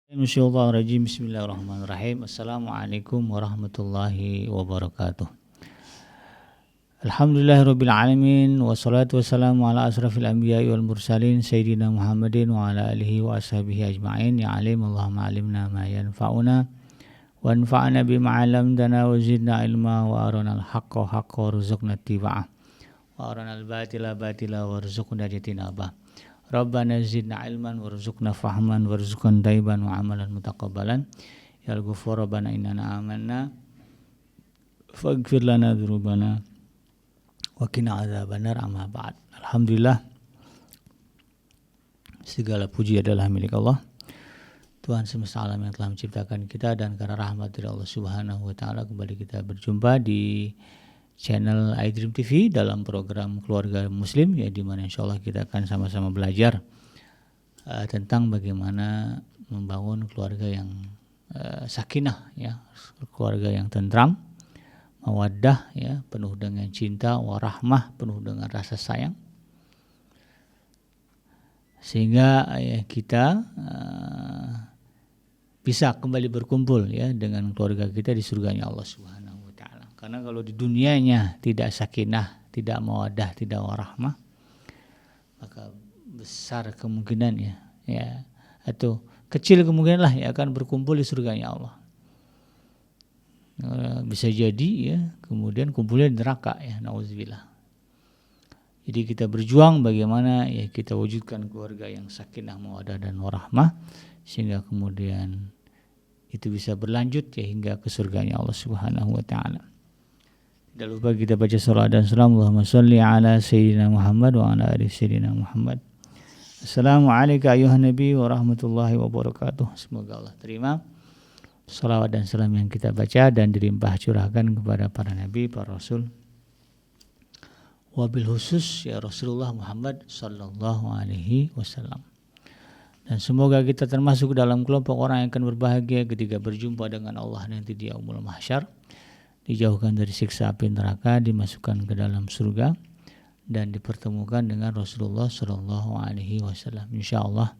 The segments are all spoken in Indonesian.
Bismillahirrahmanirrahim. Bismillahirrahmanirrahim. Assalamualaikum warahmatullahi wabarakatuh. Alhamdulillahirabbil alamin wassalatu wassalamu ala asrafil anbiya'i wal mursalin sayyidina Muhammadin wa ala alihi wa ashabihi ajma'in. Ya alim Allahumma alimna ma yanfa'una wa anfa'na bima 'allamtana wa zidna ilma wa arina al-haqqa haqqa warzuqna ittiba'ah wa arina al-batila batila warzuqna ijtinabah. Rabbana zidna ilman warzuqna fahman warzuqna taiban wa amalan mutaqabbalan. Ya al-ghafur rabbana innana amanna faghfir lana dzunubana wa qina adzabannar amma ba'd. Alhamdulillah, segala puji adalah milik Allah, Tuhan semesta alam yang telah menciptakan kita, dan karena rahmat dari Allah Subhanahu wa taala kembali kita berjumpa di channel iDream TV dalam program Keluarga Muslim, ya, di mana insyaallah kita akan sama-sama belajar tentang bagaimana membangun keluarga yang sakinah, ya, keluarga yang tentram, mawaddah, ya, penuh dengan cinta, warahmah, penuh dengan rasa sayang, sehingga kita bisa kembali berkumpul, ya, dengan keluarga kita di surganya Allah Subhanahu. Karena kalau di dunianya tidak sakinah, tidak mawaddah, tidak warahmah, maka besar kemungkinan, ya, atau kecil kemungkinan lah, ya, akan berkumpul di surganya Allah. Bisa jadi, ya, kemudian kumpulnya di neraka, ya, nauzubillah. Jadi kita berjuang bagaimana, ya, kita wujudkan keluarga yang sakinah, mawaddah dan warahmah, sehingga kemudian itu bisa berlanjut, ya, hingga ke surganya Allah Subhanahu wa taala. Tidak lupa kita baca salawat dan salam, Allahumma sholli ala sayyidina Muhammad wa ala ali sayyidina Muhammad. Assalamualaikum ayuhan nabi wa rahmatullahi wabarakatuh. Semoga Allah terima salawat dan salam yang kita baca dan dilimpah curahkan kepada para nabi, para rasul, wabil khusus, ya, Rasulullah Muhammad sallallahu alaihi wasallam. Dan semoga kita termasuk dalam kelompok orang yang akan berbahagia ketika berjumpa dengan Allah nanti di yaumul mahsyar, dijauhkan dari siksa api neraka, dimasukkan ke dalam surga, dan dipertemukan dengan Rasulullah Shallallahu Alaihi Wasallam. Insyaallah,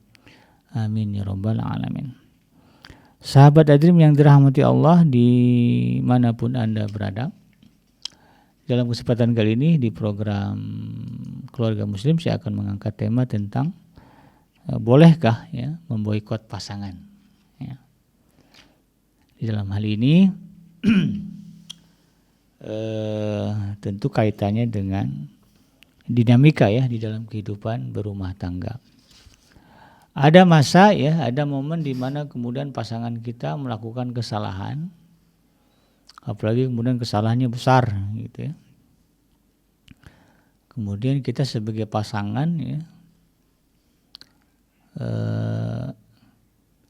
amin ya rabbal alamin. Sahabat iDream yang dirahmati Allah dimanapun Anda berada, dalam kesempatan kali ini di program Keluarga Muslim saya akan mengangkat tema tentang bolehkah, ya, memboikot pasangan, ya. Di dalam hal ini tentu kaitannya dengan dinamika, ya, di dalam kehidupan berumah tangga. Ada masa, ya, ada momen di mana kemudian pasangan kita melakukan kesalahan, apalagi kemudian kesalahannya besar, gitu, ya. Kemudian kita sebagai pasangan, ya,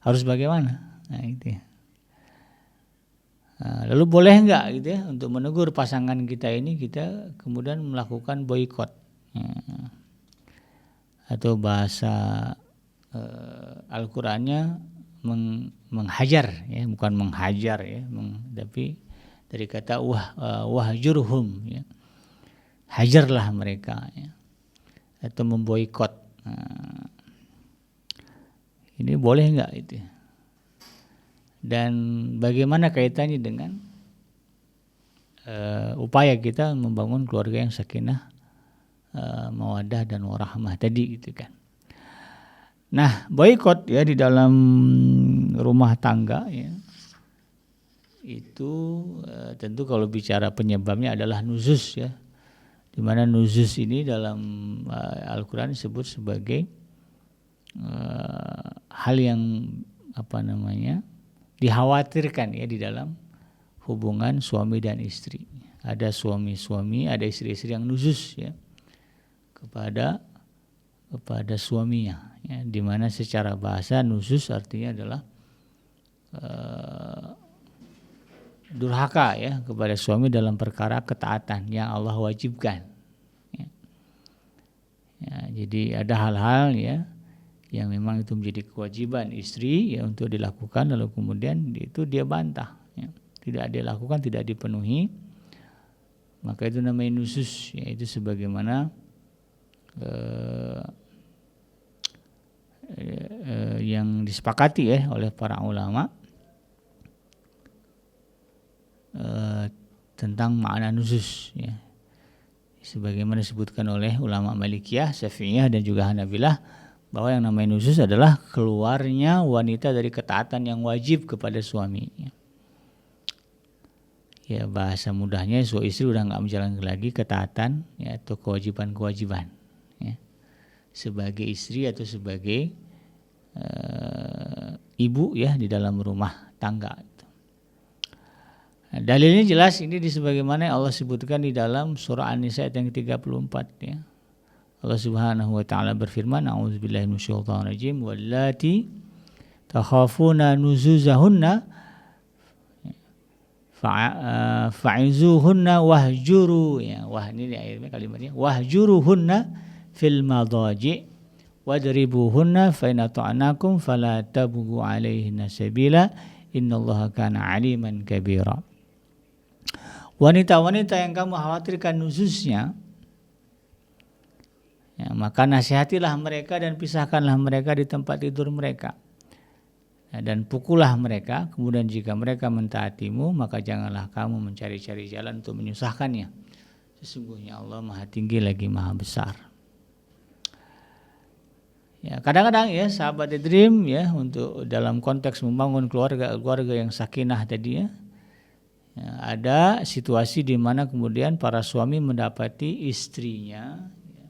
harus bagaimana? Nah, itu, ya. Lalu boleh enggak, gitu, ya, untuk menegur pasangan kita ini, kita kemudian melakukan boikot, atau bahasa Al-Qur'annya menghajar, ya, bukan menghajar, ya, tapi dari kata wahjurhum, ya, hajarlah mereka, ya, atau memboikot. Ini boleh enggak itu? Dan bagaimana kaitannya dengan upaya kita membangun keluarga yang sakinah, mawaddah dan warahmah tadi, gitu kan. Nah, boikot, ya, di dalam rumah tangga, ya, itu tentu kalau bicara penyebabnya adalah nuzus, ya, di mana nuzus ini dalam Al-Qur'an disebut sebagai hal yang dikhawatirkan, ya, di dalam hubungan suami dan istri. Ada suami-suami, ada istri-istri yang nuzus, ya, kepada suaminya, ya, di mana secara bahasa nuzus artinya adalah durhaka, ya, kepada suami dalam perkara ketaatan yang Allah wajibkan, ya. Ya, jadi ada hal-hal, ya, yang memang itu menjadi kewajiban istri, ya, untuk dilakukan, lalu kemudian itu dia bantah, ya, tidak dia lakukan, tidak dipenuhi, maka itu namanya nusus, yaitu sebagaimana yang disepakati ya oleh para ulama tentang makna nuzuz ya. Sebagaimana disebutkan oleh ulama Malikiyah, Syafi'iyah dan juga Hanabilah bahwa yang namanya nuzuz adalah keluarnya wanita dari ketaatan yang wajib kepada suami. Ya bahasa mudahnya suami istri udah nggak menjalankan lagi ketaatan ya atau kewajiban-kewajiban ya. Sebagai istri atau sebagai ibu ya di dalam rumah tangga. Nah, dalilnya jelas ini sebagaimana Allah sebutkan di dalam surah An-Nisa ayat yang ke-34 ya. Allah Subhanahu wa taala berfirman, a'udzubillahi minasyaitonir rajim, wallati takhafuna nuzuzahunna fa'izuhunna wahjuru ya. Wah ini ayatnya kalimatnya wahjuruhunna fil madaji wadribuhunna fa in ata'nakum fala tabghu 'alaihinna sabila innallaha kana 'aliman kabira. Wanita-wanita yang kamu khawatirkan nuzuznya ya, maka nasihatilah mereka dan pisahkanlah mereka di tempat tidur mereka ya, dan pukullah mereka. Kemudian jika mereka mentaatimu maka janganlah kamu mencari-cari jalan untuk menyusahkannya. Sesungguhnya Allah Maha Tinggi lagi Maha Besar. Ya, kadang-kadang ya sahabat Dream ya untuk dalam konteks membangun keluarga yang sakinah tadi ya, ada situasi di mana kemudian para suami mendapati istrinya ya,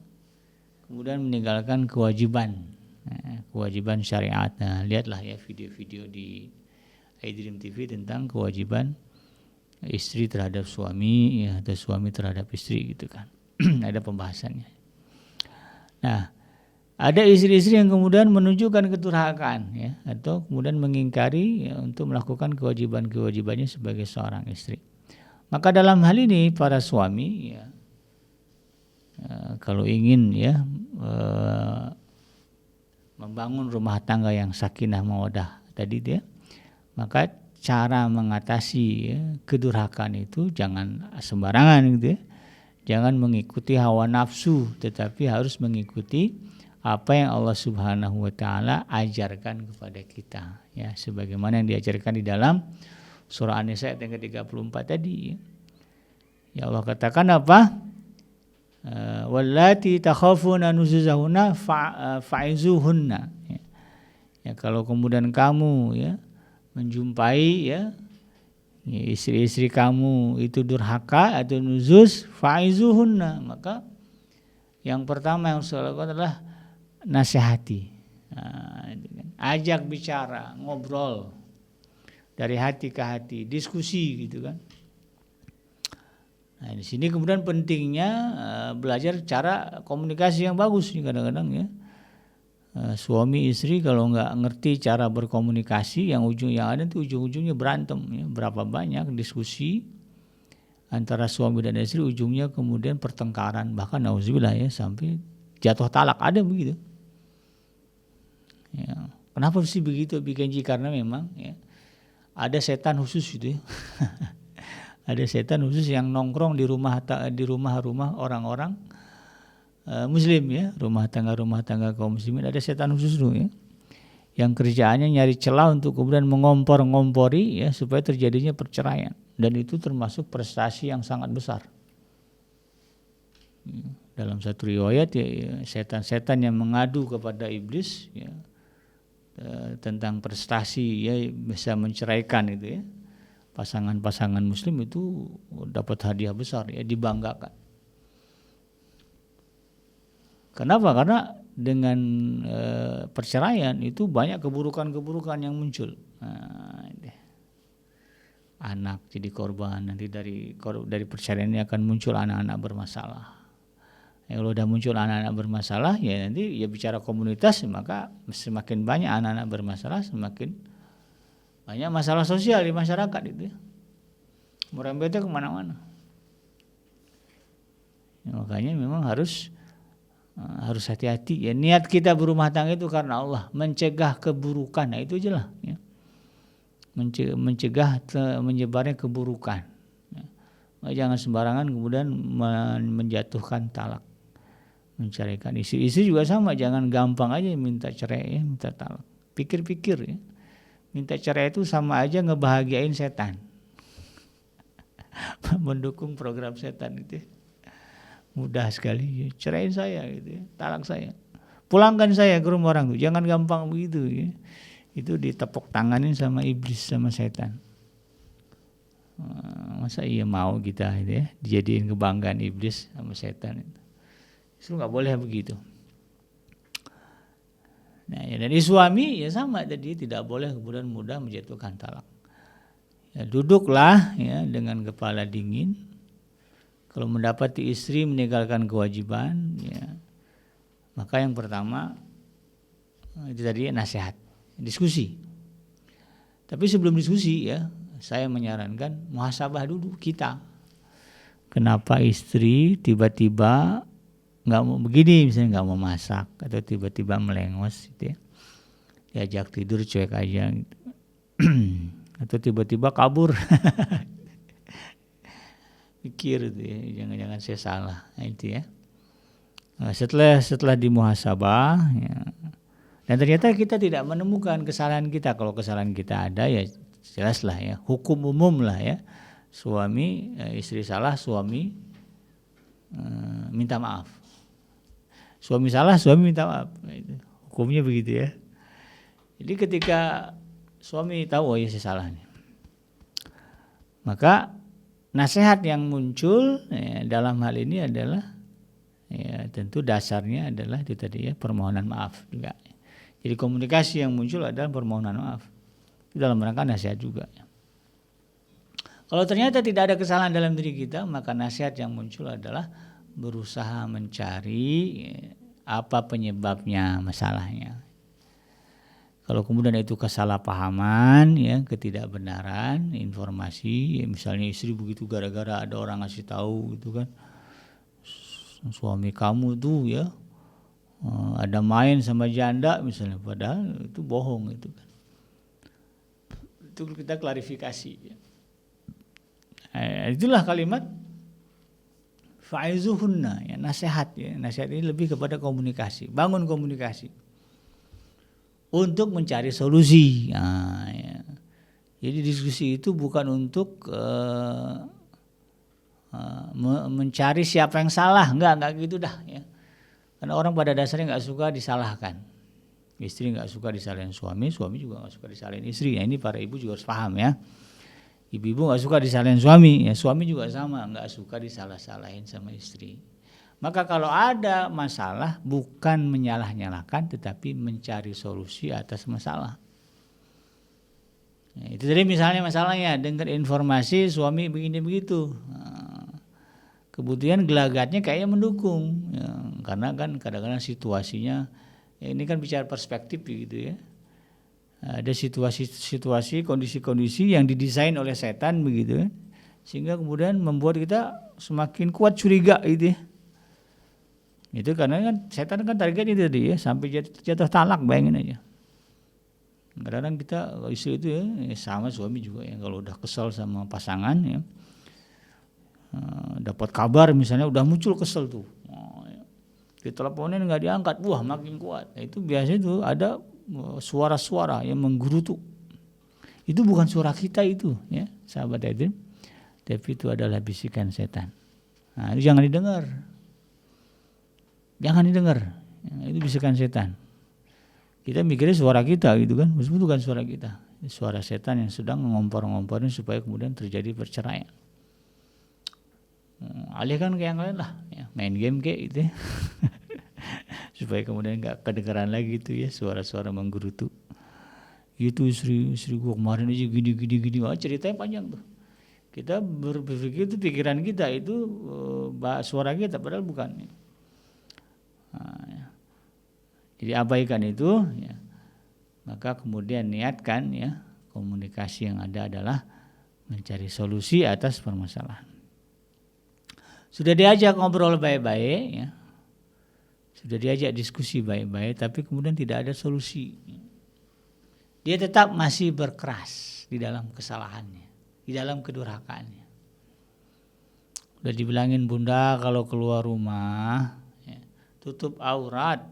kemudian meninggalkan kewajiban syariat. Nah, lihatlah ya video-video di iDream TV tentang kewajiban istri terhadap suami ya, atau suami terhadap istri gitu kan. Ada pembahasannya. Nah, ada istri-istri yang kemudian menunjukkan kedurhakaan ya, atau kemudian mengingkari ya, untuk melakukan kewajiban-kewajibannya sebagai seorang istri. Maka dalam hal ini para suami ya, kalau ingin ya membangun rumah tangga yang sakinah mawaddah tadi dia, maka cara mengatasi ya, kedurhakaan itu jangan sembarangan gitu ya. Jangan mengikuti hawa nafsu, tetapi harus mengikuti apa yang Allah Subhanahu wa taala ajarkan kepada kita ya, sebagaimana yang diajarkan di dalam surah An-Nisa ayat yang ke-34 tadi ya. Ya Allah katakan apa? Wallati takhafuna nuzuzahunna fa'izuhunna ya. Ya kalau kemudian kamu ya menjumpai ya istri-istri kamu itu durhaka atau nuzuz, fa'izuhunna, maka yang pertama yang harus dilakukan adalah nasihati, ajak bicara, ngobrol dari hati ke hati, diskusi gitu kan. Nah di sini kemudian pentingnya belajar cara komunikasi yang bagus nih kadang-kadang ya. Suami istri kalau nggak ngerti cara berkomunikasi, yang ada tuh ujung-ujungnya berantem ya. Berapa banyak diskusi antara suami dan istri ujungnya kemudian pertengkaran, bahkan nauzubillah ya sampai jatuh talak, ada begitu. Ya. Kenapa sih begitu Bikenji? Karena memang ya, ada setan khusus gitu ya. Ada setan khusus yang nongkrong di rumah-rumah orang-orang Muslim ya, rumah tangga kaum muslimin. Ada setan khusus tuh ya, yang kerjaannya nyari celah untuk kemudian mengompor-ngompori ya supaya terjadinya perceraian, dan itu termasuk prestasi yang sangat besar. Dalam satu riwayat ya, setan-setan yang mengadu kepada iblis ya, tentang prestasi ya bisa menceraikan itu ya, pasangan-pasangan muslim itu dapat hadiah besar ya, dibanggakan. Kenapa? Karena dengan perceraian itu banyak keburukan-keburukan yang muncul. Anak jadi korban, nanti dari perceraian ini akan muncul anak-anak bermasalah. Kalau udah muncul anak-anak bermasalah ya nanti ya bicara komunitas, maka semakin banyak anak-anak bermasalah, semakin banyak masalah sosial di masyarakat itu ya. Merembetnya kemana-mana. Ya, makanya memang harus hati-hati ya. Niat kita berumah tangga itu karena Allah, mencegah keburukan. Nah itu aja lah ya. Mencegah menyebarnya keburukan ya. Jangan sembarangan kemudian menjatuhkan talak, menceraikan. Istri juga sama, jangan gampang aja minta cerai ya, minta talak. Pikir-pikir ya. Minta cerai itu sama aja ngebahagiain setan. Mendukung program setan itu. Mudah sekali ya. Ceraiin saya gitu ya. Talak saya. Pulangkan saya ke rumah orang tuh. Jangan gampang begitu ya. Itu ditepuk tanganin sama iblis sama setan. Masa iya mau kita itu ya, dijadiin kebanggaan iblis sama setan itu. Justru nggak boleh begitu. Nah, ya, dari suami ya sama, jadi tidak boleh kemudian mudah menjatuhkan talak. Ya, duduklah ya dengan kepala dingin. Kalau mendapati istri meninggalkan kewajiban, ya, maka yang pertama itu tadi nasihat, diskusi. Tapi sebelum diskusi ya, saya menyarankan muhasabah dulu kita. Kenapa istri tiba-tiba nggak mau begini, misalnya nggak mau masak atau tiba-tiba melengos gitu ya, diajak tidur cuek aja gitu. Atau tiba-tiba kabur. Pikir itu ya, jangan-jangan saya salah. Nah, itu ya. Nah, setelah dimuhasabah ya, dan ternyata kita tidak menemukan kesalahan kita. Kalau kesalahan kita ada ya jelaslah ya, hukum umum lah ya. Suami istri salah, suami minta maaf. Suami salah, suami minta maaf. Nah, itu. Hukumnya begitu ya. Jadi ketika suami tahu oh ya saya salah nih, maka nasihat yang muncul ya, dalam hal ini adalah ya, tentu dasarnya adalah itu tadi ya, permohonan maaf juga. Jadi komunikasi yang muncul adalah permohonan maaf. Itu dalam rangka nasihat juga. Kalau ternyata tidak ada kesalahan dalam diri kita, maka nasihat yang muncul adalah berusaha mencari ya, apa penyebabnya, masalahnya. Kalau kemudian itu kesalahpahaman, ya, ketidakbenaran informasi, ya, misalnya istri begitu gara-gara ada orang ngasih tahu gitu kan, suami kamu tuh ya ada main sama janda misalnya, padahal itu bohong itu kan. Itu kita klarifikasi. Ya. Itulah kalimat fa'izuhunna, ya, nasihat ya. Nasihat ini lebih kepada komunikasi, bangun komunikasi untuk mencari solusi. Nah, ya. Jadi diskusi itu bukan untuk mencari siapa yang salah, enggak gitu dah. Ya. Karena orang pada dasarnya nggak suka disalahkan. Istri nggak suka disalahin suami, suami juga nggak suka disalahin istri. Nah, ini para ibu juga harus paham ya. Ibu-ibu nggak suka disalahin suami, ya suami juga sama nggak suka disalah-salahin sama istri. Maka kalau ada masalah bukan menyalah-nyalahkan tetapi mencari solusi atas masalah. Nah, itu tadi misalnya masalahnya dengar informasi suami begini begitu. Nah, kemudian gelagatnya kayaknya mendukung. Ya, karena kan kadang-kadang situasinya ya ini kan bicara perspektif gitu ya. Ada situasi-situasi, kondisi-kondisi yang didesain oleh setan begitu kan. Sehingga kemudian membuat kita semakin kuat curiga gitu ya. Itu karena kan setan kan targetnya itu tadi ya, sampai jatuh talak, bayangin aja. Kadang-kadang kita istri itu ya sama suami juga ya, kalau udah kesel sama pasangan ya, dapat kabar misalnya udah muncul kesel tuh, diteleponin nggak diangkat, wah makin kuat. Nah, itu biasanya tuh ada suara-suara yang menggerutu. Itu bukan suara kita itu ya sahabat Edwin, tapi itu adalah bisikan setan. Nah, itu jangan didengar. Jangan didengar, itu bisikan setan. Kita mikirnya suara kita gitu kan, meskipun itu bukan suara kita, suara setan yang sedang ngompor-ngomporin supaya kemudian terjadi perceraian. Alihkan ke yang lain lah, ya, main game kayak gitu ya. Supaya kemudian nggak kedengeran lagi itu ya suara-suara menggerutu. Itu istri gua kemarin aja gini, wah ceritanya panjang tuh. Kita berpikir itu pikiran kita itu suara kita, padahal bukan. Nah, ya. Jadi abaikan itu ya. Maka kemudian niatkan ya, komunikasi yang ada adalah mencari solusi atas permasalahan. Sudah diajak ngobrol baik-baik ya, sudah diajak diskusi baik-baik, tapi kemudian tidak ada solusi. Dia tetap masih berkeras di dalam kesalahannya, di dalam kedurhakaannya. Udah dibilangin bunda kalau keluar rumah tutup aurat,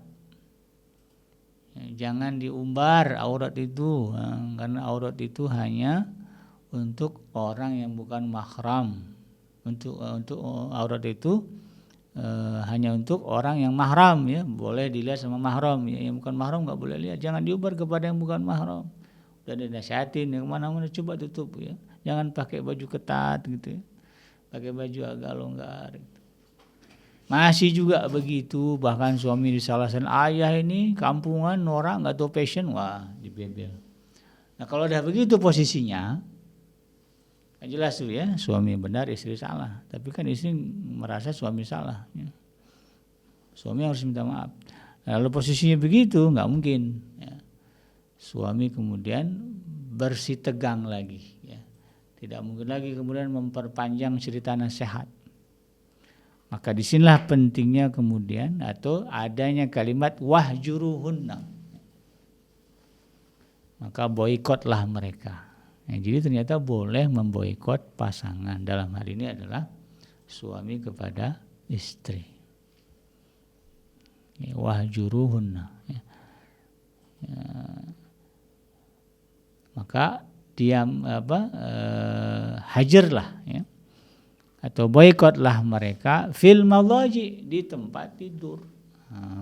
Jangan diumbar aurat itu, karena aurat itu hanya untuk orang yang bukan mahram. Untuk aurat itu hanya untuk orang yang mahram, ya, boleh dilihat sama mahram, ya. Yang bukan mahram nggak boleh lihat. Jangan diumbar kepada yang bukan mahram. Udah dinasihatin, yang mana-mana coba tutup, ya. Jangan pakai baju ketat gitu, ya. Pakai baju agak longgar gitu. Masih juga begitu, bahkan suami disalahkan, ayah ini kampungan, norak, nggak tahu passion, wah dibebel. Nah kalau udah begitu posisinya, kan jelas tuh ya, suami benar, istri salah. Tapi kan istri merasa suami salah, ya. Suami harus minta maaf. Lalu posisinya begitu, nggak mungkin, ya. Suami kemudian bersih tegang lagi, ya. Tidak mungkin lagi kemudian memperpanjang cerita nasihat. Maka disinilah pentingnya kemudian atau adanya kalimat wahjuruhunna. Maka boikotlah mereka. Jadi ternyata boleh memboikot pasangan. Dalam hal ini adalah suami kepada istri. Wahjuruhunna. Maka hajarlah, ya. Atau boikotlah mereka fil madhaji, di tempat tidur.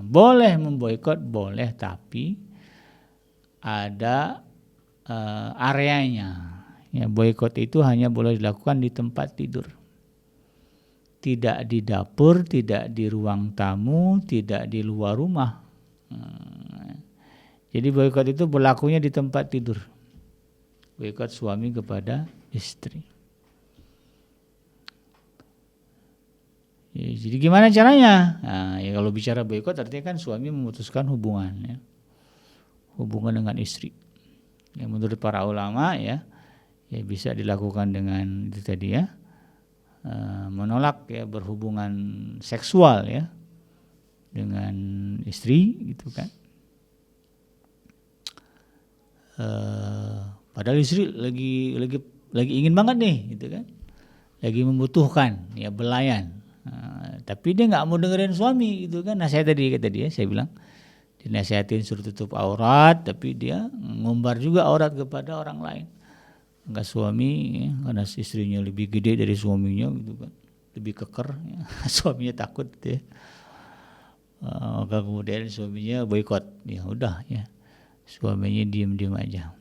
Boleh memboikot, boleh, tapi ada areanya. Ya, boikot itu hanya boleh dilakukan di tempat tidur. Tidak di dapur, tidak di ruang tamu, tidak di luar rumah. Jadi boikot itu berlakunya di tempat tidur. Boikot suami kepada istri. Ya, jadi gimana caranya? Nah, ya kalau bicara boikot artinya kan suami memutuskan hubungan, ya. Hubungan dengan istri. Ya, menurut para ulama, ya bisa dilakukan dengan itu tadi, ya, menolak, ya, berhubungan seksual, ya, dengan istri gitu kan. Padahal istri lagi ingin banget nih gitu kan, lagi membutuhkan, ya, belayan. Tapi dia nggak mau dengerin suami gitu kan. Nah saya tadi ya, saya bilang dinasihatin suruh tutup aurat, tapi dia ngumbar juga aurat kepada orang lain. Enggak suami, ya, karena istrinya lebih gede dari suaminya gitu kan, lebih keker, ya. Suaminya takut, ya. Maka kemudian suaminya boikot. Ya udah, ya, suaminya diam-diam aja,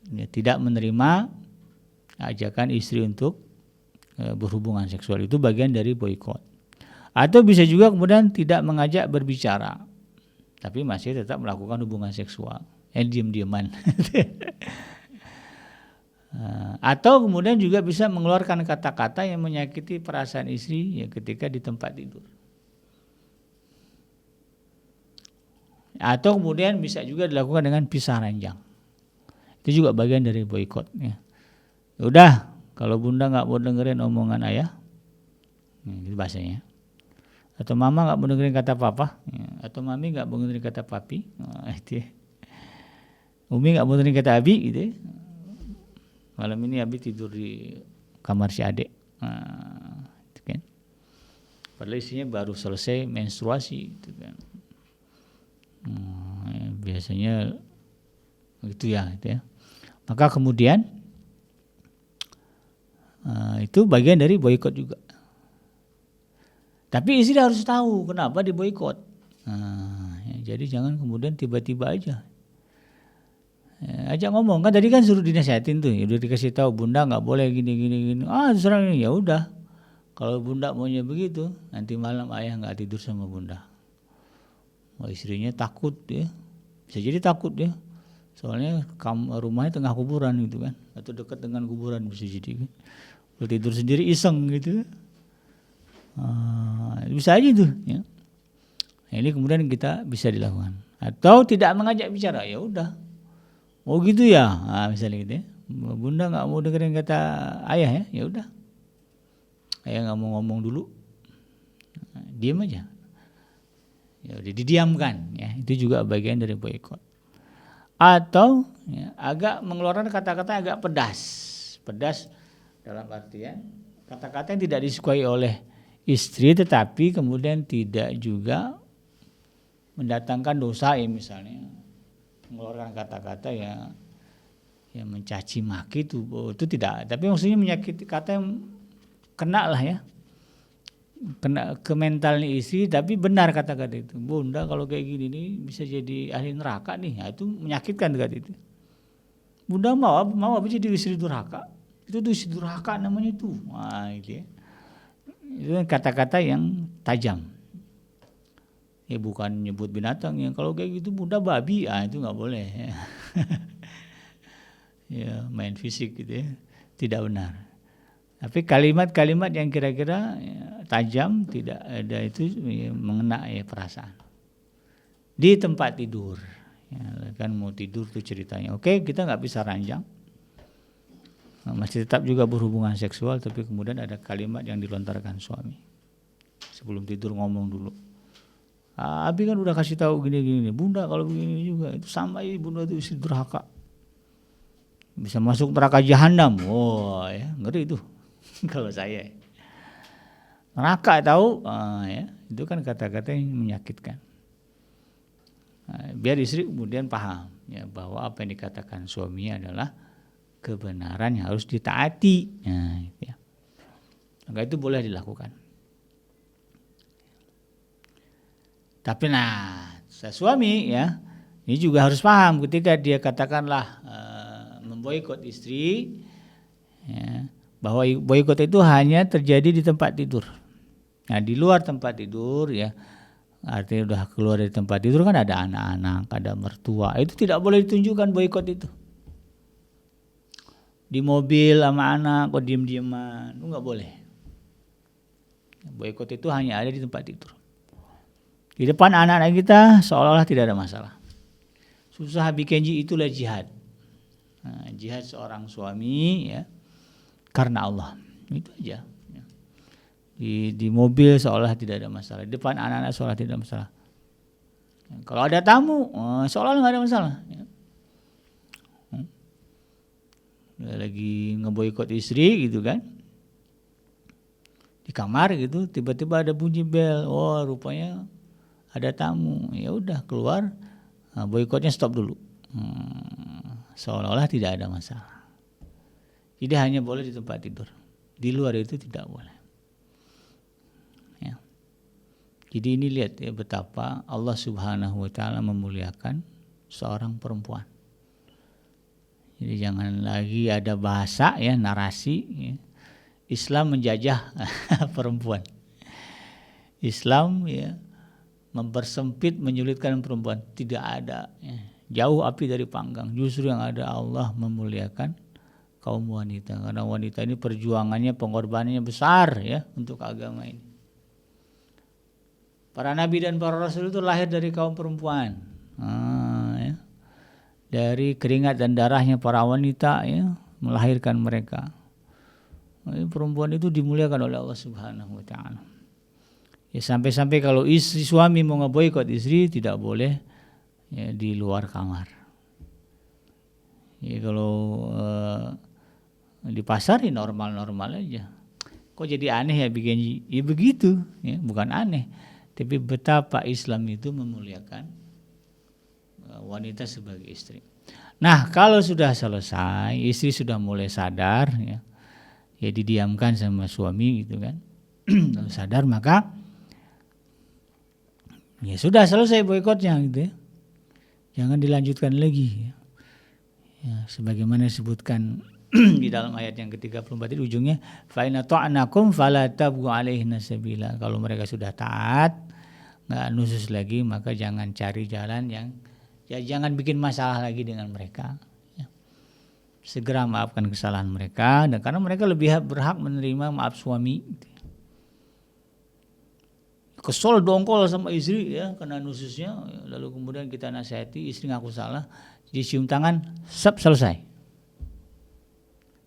ya, tidak menerima ajakan istri untuk berhubungan seksual. Itu bagian dari boikot. Atau bisa juga kemudian tidak mengajak berbicara, tapi masih tetap melakukan hubungan seksual, diam-diaman. Atau kemudian juga bisa mengeluarkan kata-kata yang menyakiti perasaan istri, ya, ketika di tempat tidur. Atau kemudian bisa juga dilakukan dengan pisah ranjang. Itu juga bagian dari boikot, ya. Udah, kalau bunda nggak mau dengerin omongan ayah, itu bahasanya. Atau mama nggak mau dengerin kata papa, ya. Atau mami nggak mau dengerin kata papi, itu, ya. Umi nggak mau dengerin kata abi, gitu, ya. Malam ini abi tidur di kamar si adek, itu kan. Padahal istrinya baru selesai menstruasi, gitu kan. Biasanya gitu ya, gitu ya. Maka kemudian itu bagian dari boikot juga. Tapi istri harus tahu kenapa diboikot. Ya, jadi jangan kemudian tiba-tiba aja. Ajak ngomong, kan tadi kan suruh dinasihatin tuh, udah dikasih tahu bunda nggak boleh gini. Terserah, ya udah. Kalau bunda maunya begitu, nanti malam ayah nggak tidur sama bunda. Wah, istrinya takut, ya. Bisa jadi takut, ya. Soalnya rumahnya tengah kuburan gitu kan, atau dekat dengan kuburan bisa jadi kan. Kalau tidur sendiri iseng gitu, bisa aja tuh, ya. Nah, ini kemudian kita bisa dilakukan. Atau tidak mengajak bicara, ya udah. Oh gitu ya, misalnya gitu, ya. Bunda nggak mau dengerin kata ayah, ya udah. Ayah nggak mau ngomong dulu, diam aja. Ya udah didiamkan, ya. Itu juga bagian dari boikot. Atau, ya, agak mengeluarkan kata-kata agak pedas dalam artian kata-kata yang tidak disukai oleh istri, tetapi kemudian tidak juga mendatangkan dosa ya, misalnya mengeluarkan kata-kata ya mencaci maki itu tidak, tapi maksudnya menyakiti kata yang kena lah ya, kena ke mentalnya istri, tapi benar kata-kata itu. Bunda kalau kayak gini nih bisa jadi ahli neraka nih, nah, itu menyakitkan kata itu. Bunda mau apa jadi istri durhaka? Itu tuh istri durhaka namanya itu. Wah, itu ya. Itu kata-kata yang tajam. Ya bukan nyebut binatang ya. Kalau kayak gitu bunda babi, itu nggak boleh. Ya main fisik gitu ya, tidak benar. Tapi kalimat-kalimat yang kira-kira tajam, tidak ada itu ya, mengena ya perasaan. Di tempat tidur, ya, kan mau tidur tuh ceritanya. Oke, kita nggak bisa ranjang, masih tetap juga berhubungan seksual, tapi kemudian ada kalimat yang dilontarkan suami sebelum tidur, ngomong dulu. Abi kan udah kasih tahu gini-gini, bunda kalau begini juga itu sama ya, bunda itu istri durhaka, bisa masuk neraka jahanam. Oh ya, ngeri itu. Kalau saya neraka tahu, ya itu kan kata-kata yang menyakitkan. Biar istri kemudian paham ya bahwa apa yang dikatakan suaminya adalah kebenaran yang harus ditaati. Nah, gitu ya. Maka itu boleh dilakukan. Tapi suami ya ini juga harus paham ketika dia katakanlah memboikot istri, ya, bahwa boikot itu hanya terjadi di tempat tidur. Nah di luar tempat tidur ya, artinya udah keluar dari tempat tidur kan ada anak-anak, ada mertua, itu tidak boleh ditunjukkan boikot itu. Di mobil sama anak kok diem-dieman, itu nggak boleh. Boikot itu hanya ada di tempat tidur. Di depan anak-anak kita seolah-olah tidak ada masalah. Susah bikinji itulah jihad. Nah, jihad seorang suami ya karena Allah, itu aja. Di mobil seolah tidak ada masalah, di depan anak-anak seolah tidak ada masalah. Kalau ada tamu seolah nggak ada masalah. Lagi ngeboikot istri gitu kan, di kamar gitu tiba-tiba ada bunyi bel, oh rupanya ada tamu, ya udah keluar, boikotnya stop dulu, seolah-olah tidak ada masalah. Jadi hanya boleh di tempat tidur, di luar itu tidak boleh. Ya. Jadi ini lihat ya betapa Allah Subhanahu Wa Taala memuliakan seorang perempuan. Jadi jangan lagi ada bahasa ya narasi ya, Islam menjajah perempuan. Islam ya mempersempit, menyulitkan perempuan, tidak ada. Ya. Jauh api dari panggang. Justru yang ada Allah memuliakan kaum wanita, karena wanita ini perjuangannya, pengorbanannya besar ya untuk agama ini. Para nabi dan para rasul itu lahir dari kaum perempuan, ya. Dari keringat dan darahnya para wanita ya melahirkan mereka. Perempuan itu dimuliakan oleh Allah Subhanahu Wa Taala. Ya sampai-sampai kalau istri suami mau ngeboikot istri tidak boleh ya di luar kamar. Ya kalau di pasar ya normal-normal aja. Kok jadi aneh ya bikin? Ya begitu, ya bukan aneh, tapi betapa Islam itu memuliakan wanita sebagai istri. Nah kalau sudah selesai, istri sudah mulai sadar, ya didiamkan sama suami gitu kan, kalau sadar maka ya sudah selesai boikotnya gitu ya, jangan dilanjutkan lagi. Ya, sebagaimana disebutkan di dalam ayat yang ke-34 itu ujungnya fa in ta'anakum fala tabghu alaihinna sabila. Kalau mereka sudah taat, enggak nusus lagi, maka jangan cari jalan yang jangan bikin masalah lagi dengan mereka. Ya. Segera maafkan kesalahan mereka, dan karena mereka lebih berhak menerima maaf suami. Kesel dongkol sama istri ya karena nususnya, lalu kemudian kita nasihati, istri ngaku salah, dicium tangan, selesai.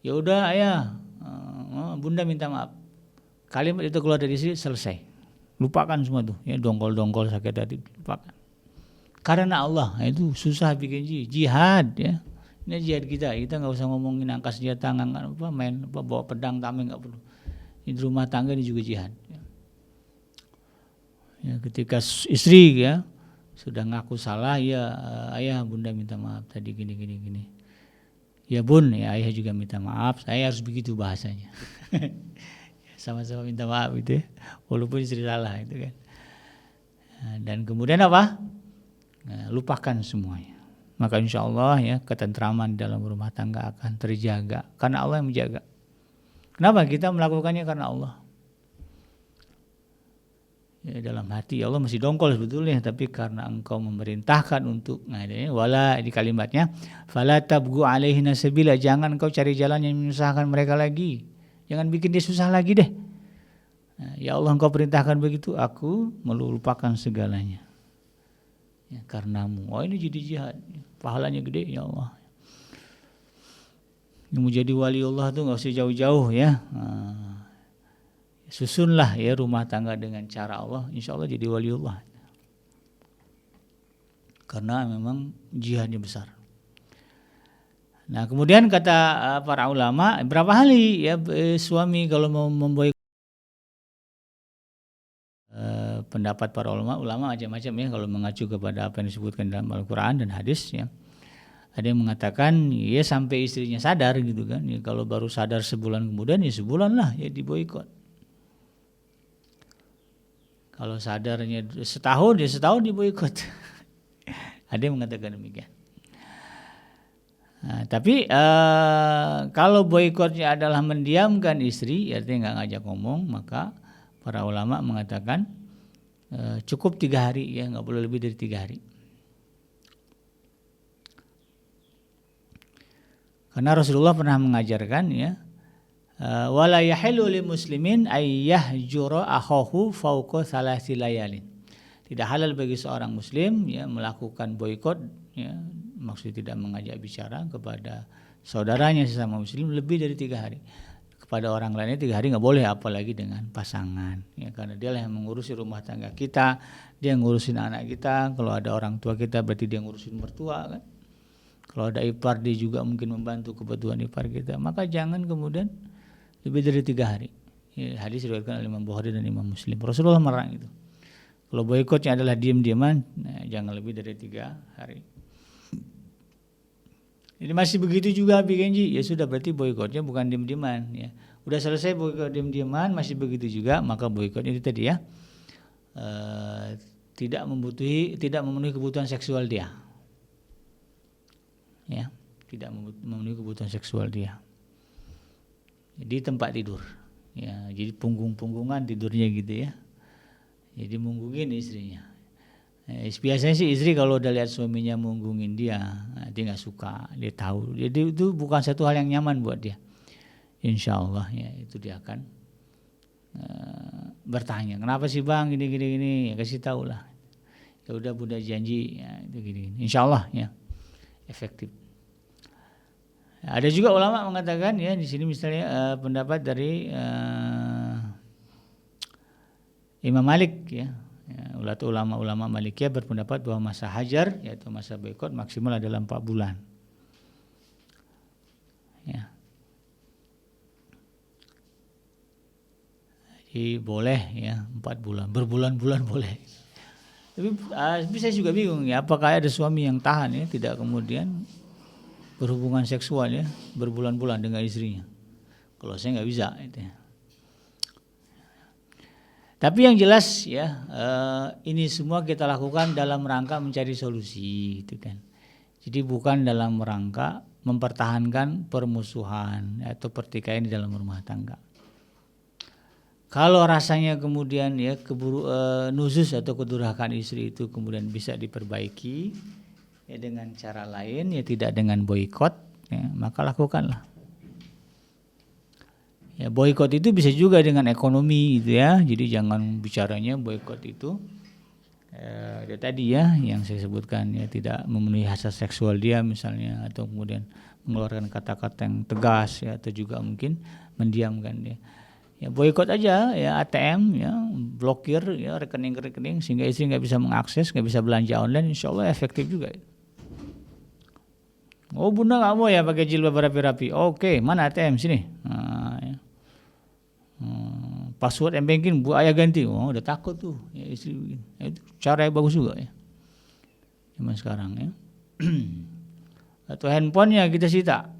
Ya udah ayah, bunda minta maaf. Kalimat itu keluar dari istri, selesai. Lupakan semua tuh, ya dongkol-dongkol sakit hati, lupakan. Karena Allah itu susah bikin jihad ya. Ini jihad kita nggak usah ngomongin angkat senjata, main bawa pedang tameng, nggak perlu. Di rumah tangga ini juga jihad. Ya, ketika istri ya sudah ngaku salah, ya ayah bunda minta maaf tadi gini. Ya bun, ya ayah juga minta maaf, saya harus begitu bahasanya. Sama-sama minta maaf gitu ya, walaupun istri salah itu kan. Dan kemudian apa? Lupakan semuanya. Maka insya Allah ya ketentraman dalam rumah tangga akan terjaga karena Allah yang menjaga. Kenapa kita melakukannya? Karena Allah. Ya, dalam hati Allah masih dongkol sebetulnya, tapi karena engkau memerintahkan untuk wala di kalimatnya fala tabghu alaihinna sabila, jangan engkau cari jalan yang menyusahkan mereka lagi, jangan bikin dia susah lagi deh. Ya Allah, engkau perintahkan begitu, aku melupakan segalanya ya karenamu. Ini jadi jihad, pahalanya gede ya Allah. Yang mau jadi wali Allah tuh nggak usah jauh-jauh ya. Susunlah ya rumah tangga dengan cara Allah, insya Allah jadi waliullah. Karena memang jihadnya besar. Nah kemudian kata para ulama, berapa kali ya suami kalau mau memboikot, pendapat para ulama macam-macam ya kalau mengacu kepada apa yang disebutkan dalam Al-Quran dan hadis ya. Ada yang mengatakan ya sampai istrinya sadar gitu kan. Ya, kalau baru sadar sebulan kemudian ya sebulan lah ya diboikot. Kalau sadarnya setahun diboikot. Ada yang mengatakan demikian. Nah, tapi kalau boikotnya adalah mendiamkan istri, artinya nggak ngajak ngomong, maka para ulama mengatakan cukup 3 hari ya, nggak boleh lebih dari 3 hari. Karena Rasulullah pernah mengajarkan ya, wala yahillu lil muslimin ay yahjura akhahu fawqa 3 layalin. Tidak halal bagi seorang muslim ya melakukan boikot ya, maksudnya tidak mengajak bicara kepada saudaranya sesama muslim lebih dari 3 hari. Kepada orang lainnya 3 hari nggak boleh, apalagi dengan pasangan ya, karena dia yang mengurusi rumah tangga kita, dia ngurusin anak kita. Kalau ada orang tua kita berarti dia ngurusin mertua kan. Kalau ada ipar dia juga mungkin membantu kebutuhan ipar kita. Maka jangan kemudian lebih dari 3 hari ya, hadis diriwayatkan oleh Imam Bukhari dan Imam Muslim. Rasulullah melarang itu. Kalau boikotnya adalah diam-diaman, nah, jangan lebih dari 3 hari. Jadi masih begitu juga Abi Kenji, ya sudah berarti boikotnya bukan diam-diaman ya. Udah selesai boikot diam-diaman masih begitu juga, maka boikot itu tadi ya tidak memenuhi kebutuhan seksual dia. Ya, tidak memenuhi kebutuhan seksual dia. Di tempat tidur. Ya, jadi punggung-punggungan tidurnya gitu ya. Jadi munggungin istrinya. Biasanya sih istri kalau udah lihat suaminya munggungin dia nggak suka, dia tahu. Jadi itu bukan satu hal yang nyaman buat dia. Insya Allah ya itu dia akan bertanya, kenapa sih bang gini, ya, kasih tahu lah. Ya udah bunda janji ya itu gini. Insya Allah ya efektif. Ada juga ulama mengatakan ya di sini misalnya pendapat dari Imam Malik ya. Ulama Malikiyah berpendapat bahwa masa hajar yaitu masa boikot maksimal adalah 4 bulan. Ya. Jadi boleh ya 4 bulan, berbulan-bulan boleh. Tapi saya juga bingung ya, apakah ada suami yang tahan ya tidak kemudian berhubungan seksual ya berbulan-bulan dengan istrinya. Kalau saya nggak bisa itu ya. Tapi yang jelas ya ini semua kita lakukan dalam rangka mencari solusi itu kan. Jadi bukan dalam rangka mempertahankan permusuhan atau pertikaian di dalam rumah tangga. Kalau rasanya kemudian ya nuzus atau kedurhakaan istri itu kemudian bisa diperbaiki ya dengan cara lain ya tidak dengan boikot ya, maka lakukanlah. Ya, boikot itu bisa juga dengan ekonomi gitu ya. Jadi jangan bicaranya boikot itu tadi ya yang saya sebutkan ya tidak memenuhi hasrat seksual dia misalnya, atau kemudian mengeluarkan kata-kata yang tegas ya, atau juga mungkin mendiamkan dia. Ya boikot aja ya ATM ya, blokir ya rekening-rekening sehingga istri nggak bisa mengakses, nggak bisa belanja online, insya Allah efektif juga. Oh bunda nggak mau ya pakai jilbab rapi-rapi. Oke, mana ATM sini? Nah, ya. Password M-banking bu ayah ganti. Oh udah takut tuh ya, istri ya, itu cara yang bagus juga ya. zaman sekarang ya. Atau handphonenya kita sita.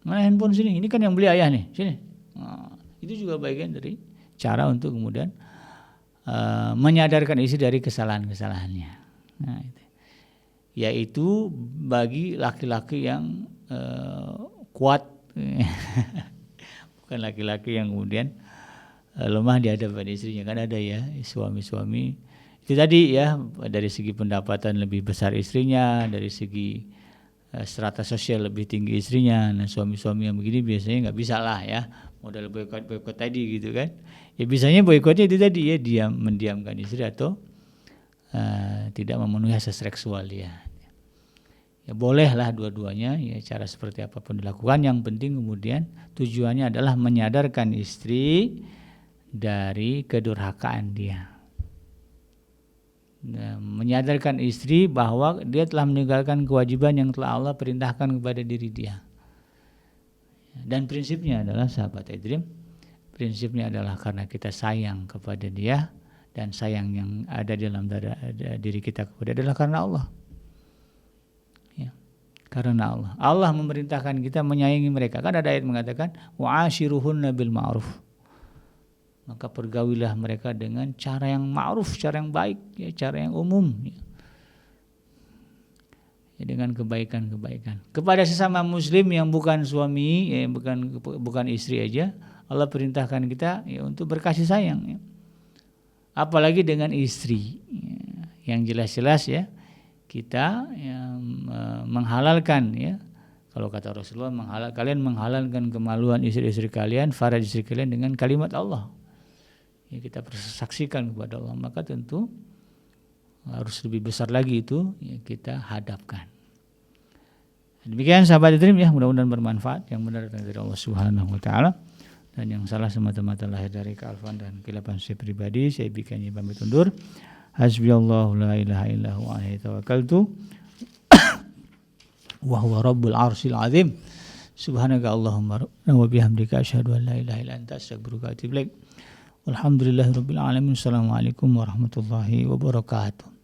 Mana handphone sini? Ini kan yang beli ayah nih, sini. Nah, itu juga bagian dari cara untuk kemudian menyadarkan istri dari kesalahan-kesalahannya. Nah, itu. Yaitu bagi laki-laki yang kuat, bukan laki-laki yang kemudian lemah di hadapan istrinya. Kan ada ya suami-suami itu tadi ya, dari segi pendapatan lebih besar istrinya, dari segi strata sosial lebih tinggi istrinya. Nah suami-suami yang begini biasanya nggak bisa lah ya, modal boykot tadi gitu kan. Ya bisanya boykotnya itu tadi ya, mendiamkan istri atau tidak memenuhi hasrat seksual ya. Ya bolehlah dua-duanya ya, cara seperti apapun dilakukan. Yang penting kemudian tujuannya adalah menyadarkan istri dari kedurhakaan dia. Nah, menyadarkan istri bahwa dia telah meninggalkan kewajiban yang telah Allah perintahkan kepada diri dia. Dan prinsipnya adalah sahabat iDream, prinsipnya adalah karena kita sayang kepada dia, dan sayang yang ada di dalam diri kita kepada dia adalah karena Allah. Ya, karena Allah. Allah memerintahkan kita menyayangi mereka. Kan ada ayat mengatakan wa'ashiruhunna bil ma'ruf. Maka pergaulilah mereka dengan cara yang ma'ruf, cara yang baik, ya, cara yang umum, ya, dengan kebaikan-kebaikan kepada sesama muslim yang bukan suami, ya, bukan istri aja. Allah perintahkan kita ya, untuk berkasih sayang, ya. Apalagi dengan istri, ya, yang jelas-jelas ya kita ya, menghalalkan ya. Kalau kata Rasulullah, kalian menghalalkan kemaluan istri-istri kalian, faraj istri kalian dengan kalimat Allah. Ya, kita persaksikan kepada Allah, maka tentu harus lebih besar lagi itu ya, kita hadapkan. Demikian sahabat iDream ya, mudah-mudahan bermanfaat. Yang benar dari Allah Subhanahu wa taala, dan yang salah semata-mata lahir dari kealfan dan kehilapan saya pribadi. Saya bikinnya pamit undur. Hasbiyallahu la ilaha illa huwa alaihi tawakkaltu wa huwa rabbul arsyil azim. Subhanaka Allahumma wa bihamdika asyhadu an la ilaha illa anta astaghfiruka wa atubu ilaik. Alhamdulillahirabbil alamin. Assalamualaikum warahmatullahi wabarakatuh.